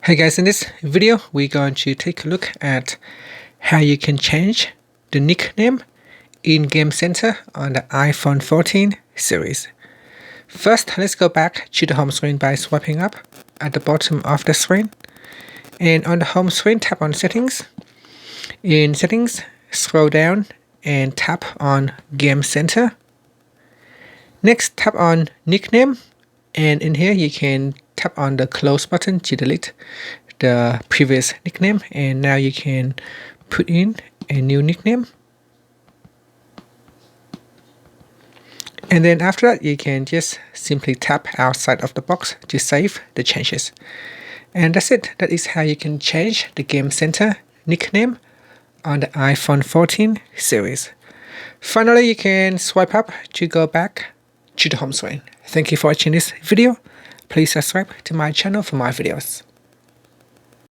Hey guys, in this video we're going to take a look at how you can change the nickname in Game Center on the iPhone 14 series. First, let's go back to the home screen by swiping up at the bottom of the screen. And on the home screen, tap on Settings. In Settings, scroll down and tap on Game Center. Next, tap on Nickname, and in here you can tap on the close button to delete the previous nickname, and now you can put in a new nickname. And then after that, you can just simply tap outside of the box to save the changes. And that's it. That is how you can change the Game Center nickname on the iPhone 14 series. Finally, you can swipe up to go back to the home screen. Thank you for watching this video. Please subscribe to my channel for more videos.